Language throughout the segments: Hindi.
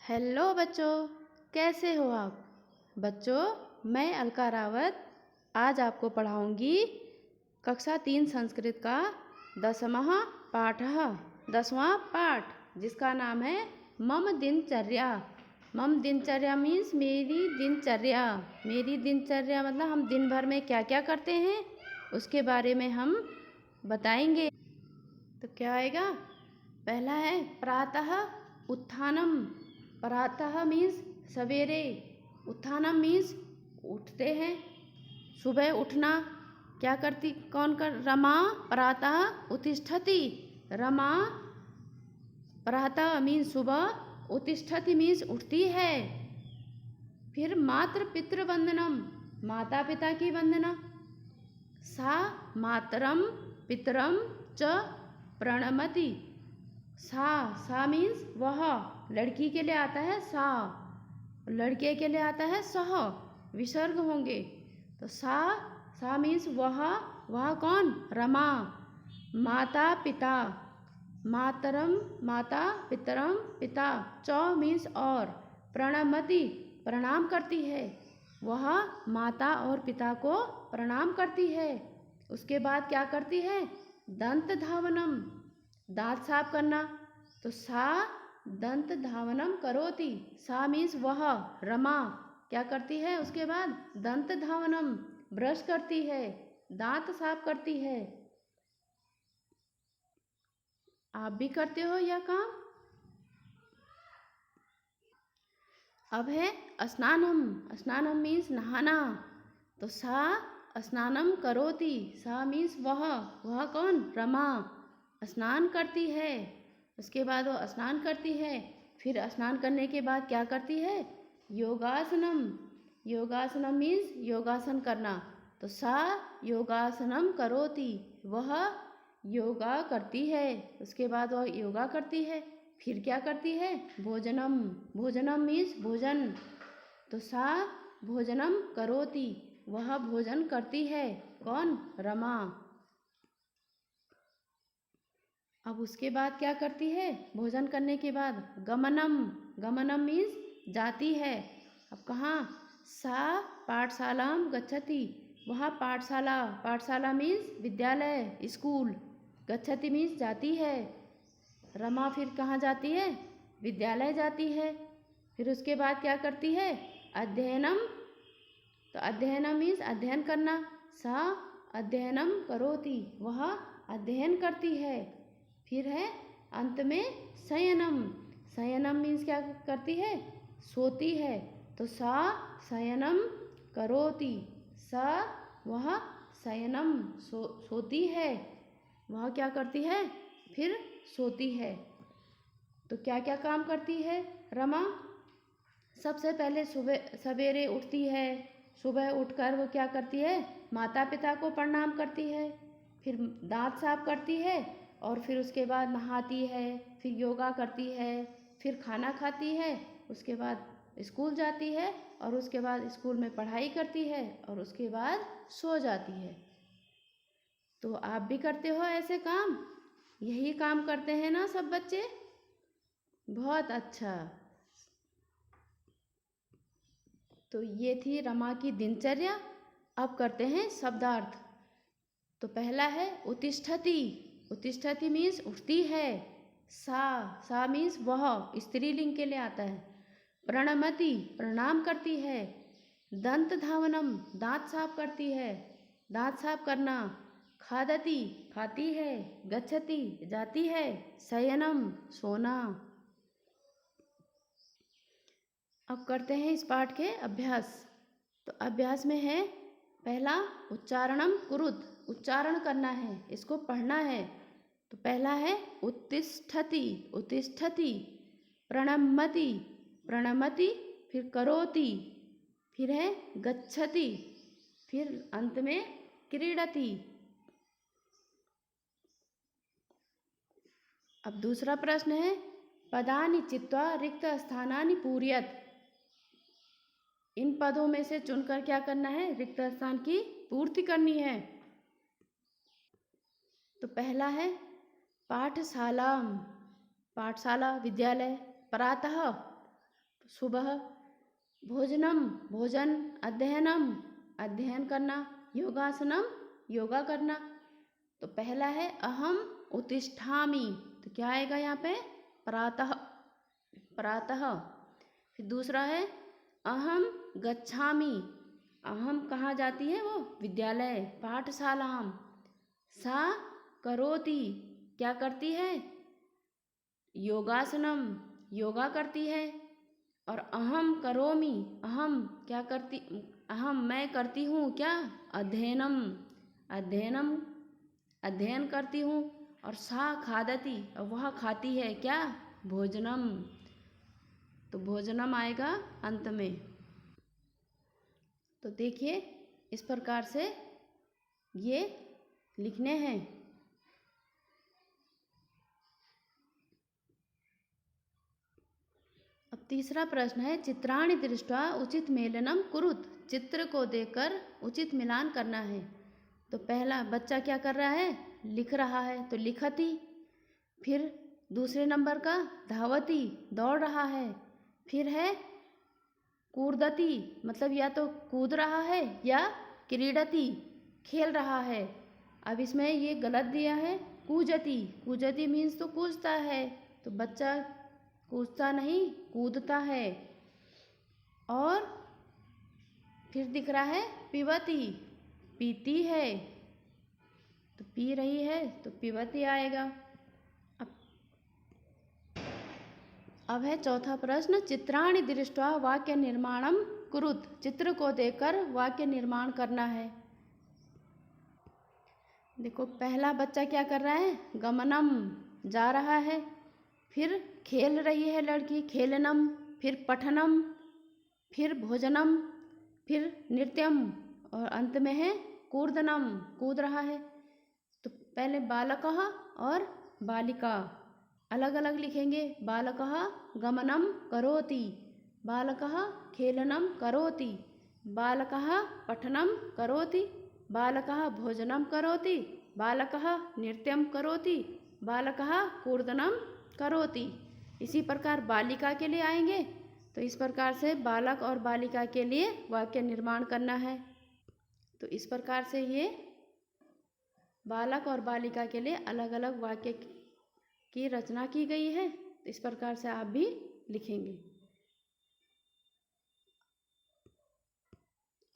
हेलो बच्चों, कैसे हो आप? बच्चों, मैं अलका रावत आज आपको पढ़ाऊंगी कक्षा 3 संस्कृत का 10वां पाठ 10वां पाठ, जिसका नाम है मम दिनचर्या। मम दिनचर्या मीन्स मेरी दिनचर्या। मेरी दिनचर्या मतलब हम दिन भर में क्या क्या करते हैं उसके बारे में हम बताएंगे। तो क्या आएगा? पहला है प्रातः उत्थानम। प्रातः मीन्स सवेरे, उत्थानम मीन्स उठते हैं, सुबह उठना। क्या करती कौन कर? रमा प्रातः उत्तिष्ठति। रमा प्रातः मीन्स सुबह, उत्तिष्ठति मीन्स उठती है। फिर मातृ पितृ वंदनम, माता पिता की वंदना। सा मातरम पितरम च प्रणमति। सा मीन्स वह, लड़की के लिए आता है सा, लड़के के लिए आता है सह, विसर्ग होंगे। तो सा मीन्स वह कौन? रमा। माता पिता, मातरम माता, पितरम पिता, च मीन्स और, प्रणमति प्रणाम करती है, वह माता और पिता को प्रणाम करती है। उसके बाद क्या करती है? दंत धावनम, दांत साफ करना। तो सा दंत धावनम करोति। सा मीन्स वह, रमा क्या करती है? उसके बाद दंत धावनम, ब्रश करती है, दांत साफ करती है। आप भी करते हो यह काम? अब है स्नानम। स्नानम मीन्स नहाना। तो सा स्नानम करोति। सा मीन्स वह कौन? रमा स्नान करती है। उसके बाद वो स्नान करती है। फिर स्नान करने के बाद क्या करती है? योगासनम। योगासनम मीन्स योगासन करना। तो सा योगासनम करोति, वह योगा करती है। उसके बाद वह योगा करती है। फिर क्या करती है? भोजनम। भोजनम मीन्स भोजन। तो सा भोजनम करोति, वह भोजन करती है। कौन? रमा। अब उसके बाद क्या करती है? भोजन करने के बाद गमनम। गमनम मीन्स जाती है। अब कहाँ? सा पाठशालाम गच्छति, वह पाठशाला, पाठशाला मीन्स विद्यालय, स्कूल। गच्छति मीन्स जाती है। रमा फिर कहाँ जाती है? विद्यालय जाती है। फिर उसके बाद क्या करती है? अध्ययनम। तो अध्ययनम मीन्स अध्ययन करना। सा अध्ययनम करोति, वह अध्ययन करती है। फिर है अंत में शयनम। शयनम मीन्स क्या करती है? सोती है। तो सा शयनम करोति, सा वह शयनम सोती है, वह क्या करती है? फिर सोती है। तो क्या क्या काम करती है रमा? सबसे पहले सुबह सवेरे उठती है। सुबह उठकर वो क्या करती है? माता पिता को प्रणाम करती है। फिर दांत साफ करती है और फिर उसके बाद नहाती है, फिर योगा करती है, फिर खाना खाती है, उसके बाद स्कूल जाती है और उसके बाद स्कूल में पढ़ाई करती है और उसके बाद सो जाती है। तो आप भी करते हो ऐसे काम? यही काम करते हैं ना सब बच्चे? बहुत अच्छा। तो ये थी रमा की दिनचर्या। अब करते हैं शब्दार्थ। तो पहला है उत्तिष्ठति। उत्तिष्ठति मीन्स उठती है। सा मीन्स वह, स्त्रीलिंग के लिए आता है। प्रणमति प्रणाम करती है। दंत धावनम दांत साफ करती है, दांत साफ करना। खादति खाती है। गच्छति जाती है। शयनम सोना। अब करते हैं इस पाठ के अभ्यास। तो अभ्यास में है पहला उच्चारणम कुरुत, उच्चारण करना है, इसको पढ़ना है। तो पहला है उत्तिष्ठति। उत्तिष्ठति। प्रणमति, प्रणमति। फिर करोति, फिर है गच्छति, फिर अंत में क्रीडति। अब दूसरा प्रश्न है पदानि चित्वा रिक्त स्थानानि पूरयत। इन पदों में से चुनकर क्या करना है? रिक्त स्थान की पूर्ति करनी है। तो पहला है पाठशाला, पाठशाला विद्यालय। प्रातः सुबह। भोजनम भोजन, अध्ययनम अध्ययन करना, योगासनम योगा करना। तो पहला है अहम उत्तिष्ठामि, तो क्या आएगा यहाँ पे? प्रातः, प्रातः। फिर दूसरा है अहम गच्छामि, अहम कहाँ जाती है वो? विद्यालय, पाठशालाम। सा करोति, क्या करती है? योगासनम, योगा करती है। और अहम करोमि, अहम क्या करती? अहम मैं करती हूँ क्या? अध्ययनम, अध्ययनम अध्ययन करती हूँ। और सा खादति, और वह खाती है क्या? भोजनम। तो भोजनम आएगा अंत में। तो देखिए इस प्रकार से ये लिखने हैं। अब तीसरा प्रश्न है चित्राणि दृष्ट्वा उचित मेलनम कुरुत, चित्र को देखकर उचित मिलान करना है। तो पहला बच्चा क्या कर रहा है? लिख रहा है, तो लिखति। फिर दूसरे नंबर का धावती, दौड़ रहा है। फिर है कूर्दति, मतलब या तो कूद रहा है या क्रीडति, खेल रहा है। अब इसमें ये गलत दिया है, कूजति, कूजति मीन्स तो कूदता है, तो बच्चा कूदता नहीं, कूदता है। और फिर दिख रहा है पिबती, पीती है, तो पी रही है, तो पिबती आएगा। अब है चौथा प्रश्न चित्राणि दृष्ट्वा वाक्य निर्माणम कुरुत, चित्र को देखकर वाक्य निर्माण करना है। देखो पहला बच्चा क्या कर रहा है? गमनम, जा रहा है। फिर खेल रही है लड़की, खेलनम। फिर पठनम, फिर भोजनम, फिर नृत्यम, और अंत में है कूर्दनम, कूद रहा है। तो पहले बालकः और बालिका अलग अलग लिखेंगे। बालकः गमनम करोति, बालकः खेलनम करोति, बालकः पठनम करोति, बालकः भोजनम करोति, बालकः नृत्यम करोति, बालकः कूर्दनम करोति। इसी प्रकार बालिका के लिए आएंगे। तो इस प्रकार से बालक और बालिका के लिए वाक्य निर्माण करना है। तो इस प्रकार से ये बालक और बालिका के लिए अलग अलग वाक्य की रचना की गई है। तो इस प्रकार से आप भी लिखेंगे।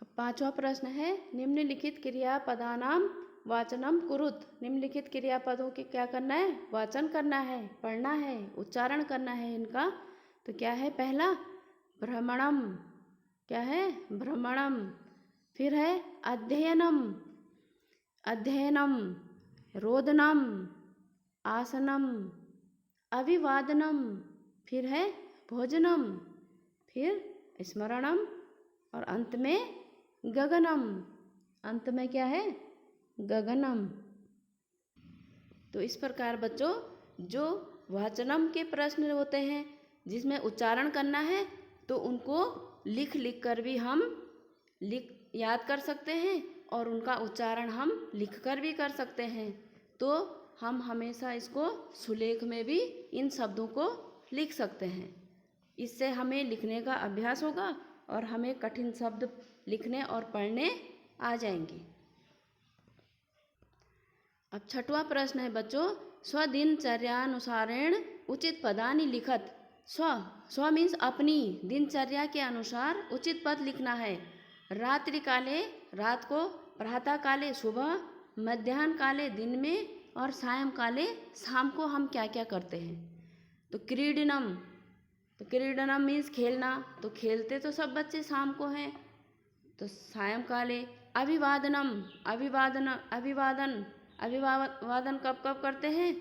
अब पांचवा प्रश्न है निम्नलिखित क्रियापदानाम वाचनम कुरुत, निम्नलिखित क्रियापदों के क्या करना है? वाचन करना है, पढ़ना है, उच्चारण करना है इनका। तो क्या है? पहला भ्रमणम, क्या है? भ्रमणम। फिर है अध्ययनम, अध्ययनम। रोदनम, आसनम। अभिवादनम, फिर है भोजनम, फिर स्मरणम, और अंत में गगनम। अंत में क्या है? गगनम। तो इस प्रकार बच्चों जो वाचनम के प्रश्न होते हैं जिसमें उच्चारण करना है, तो उनको लिख लिख कर भी हम याद कर सकते हैं, और उनका उच्चारण हम लिख कर भी कर सकते हैं। तो हम हमेशा इसको सुलेख में भी इन शब्दों को लिख सकते हैं। इससे हमें लिखने का अभ्यास होगा और हमें कठिन शब्द लिखने और पढ़ने आ जाएंगे। अब छठवां प्रश्न है बच्चों स्वदिनचर्यानुसारेण उचित पदानि लिखत। स्व मीन्स अपनी दिनचर्या के अनुसार उचित पद लिखना है। रात्रि काले रात को, प्रातः काले सुबह, मध्याह्न काले दिन में, और सायं काले शाम को हम क्या क्या करते हैं। तो क्रीडनम, तो क्रीडनम मीन्स खेलना, तो खेलते तो सब बच्चे शाम को हैं। तो सायं काले अभिवादनम, अभिवादन कब कब करते हैं?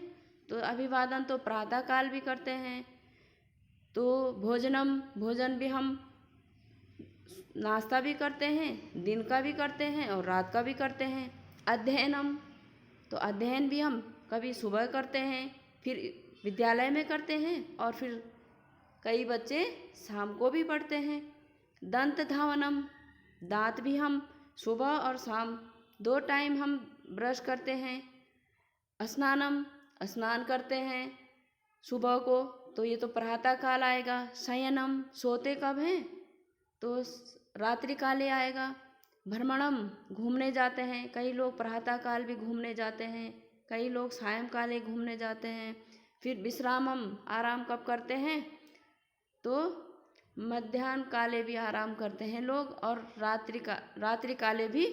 तो अभिवादन तो प्रातः काल भी करते हैं। तो भोजनम, भोजन भी हम नाश्ता भी करते हैं, दिन का भी करते हैं और रात का भी करते हैं। अध्ययनम, तो अध्ययन भी हम कभी सुबह करते हैं, फिर विद्यालय में करते हैं, और फिर कई बच्चे शाम को भी पढ़ते हैं। दंत धावनम, दांत भी हम सुबह और शाम 2 टाइम हम ब्रश करते हैं। स्नानम, स्नान करते हैं सुबह को, तो ये तो प्रातः काल आएगा। शयनम, सोते कब हैं, तो रात्रि काले आएगा। भ्रमणम, घूमने जाते हैं, कई लोग प्रातः काल भी घूमने जाते हैं, कई लोग सायंकाले घूमने जाते हैं। फिर विश्रामम, आराम कब करते हैं, तो मध्याह्न काले भी आराम करते हैं लोग, और रात्रि काले भी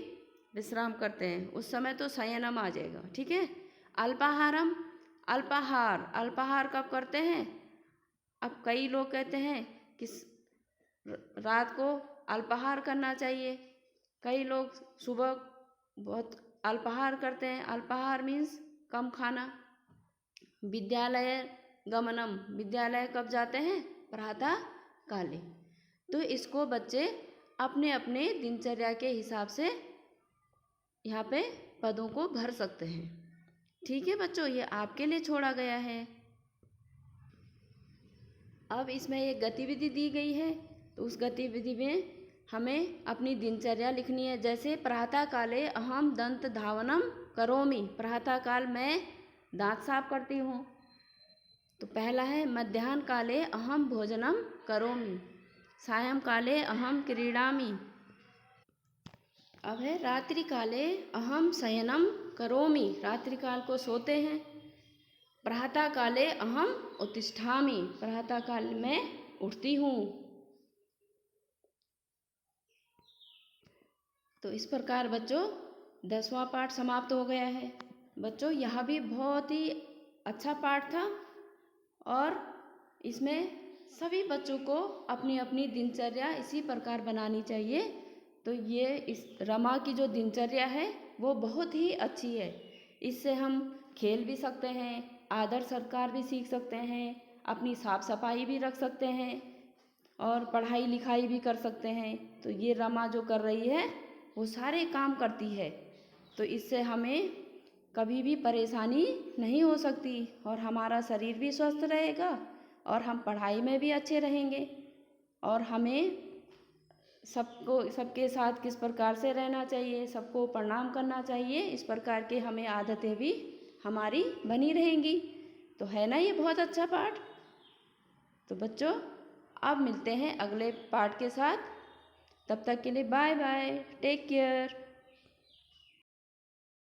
विश्राम करते हैं, उस समय तो शयनम आ जाएगा। ठीक है। अल्पाहारम, अल्पाहार कब करते हैं। अब कई लोग कहते हैं कि रात को अल्पाहार करना चाहिए, कई लोग सुबह बहुत अल्पाहार करते हैं। अल्पाहार मीन्स कम खाना। विद्यालय गमनम, विद्यालय कब जाते हैं, प्रातः काले। तो इसको बच्चे अपने अपने दिनचर्या के हिसाब से यहाँ पे पदों को भर सकते हैं। ठीक है बच्चों, ये आपके लिए छोड़ा गया है। अब इसमें एक गतिविधि दी गई है, तो उस गतिविधि में हमें अपनी दिनचर्या लिखनी है। जैसे प्रातः काले अहम दंत धावनम करोमि, प्रातः काल मैं दांत साफ करती हूँ। तो पहला है मध्याह्न काले अहम भोजनम करोमि, सायं काले अहम क्रीडामि। अब है रात्रि काले अहम शयनम करोमि, रात्रि काल को सोते हैं। प्रातः काले अहम उत्तिष्ठामि, प्रातः काल में उठती हूँ। तो इस प्रकार बच्चों 10वां पाठ समाप्त हो गया है। बच्चों यह भी बहुत ही अच्छा पाठ था, और इसमें सभी बच्चों को अपनी अपनी दिनचर्या इसी प्रकार बनानी चाहिए। तो ये इस रमा की जो दिनचर्या है वो बहुत ही अच्छी है। इससे हम खेल भी सकते हैं, आदर सत्कार भी सीख सकते हैं, अपनी साफ सफाई भी रख सकते हैं, और पढ़ाई लिखाई भी कर सकते हैं। तो ये रमा जो कर रही है वो सारे काम करती है, तो इससे हमें कभी भी परेशानी नहीं हो सकती, और हमारा शरीर भी स्वस्थ रहेगा, और हम पढ़ाई में भी अच्छे रहेंगे। और हमें सबके साथ किस प्रकार से रहना चाहिए, सबको प्रणाम करना चाहिए, इस प्रकार के हमें आदतें भी हमारी बनी रहेंगी। तो है ना ये बहुत अच्छा पाठ। तो बच्चों अब मिलते हैं अगले पाठ के साथ, तब तक के लिए बाय बाय, टेक केयर।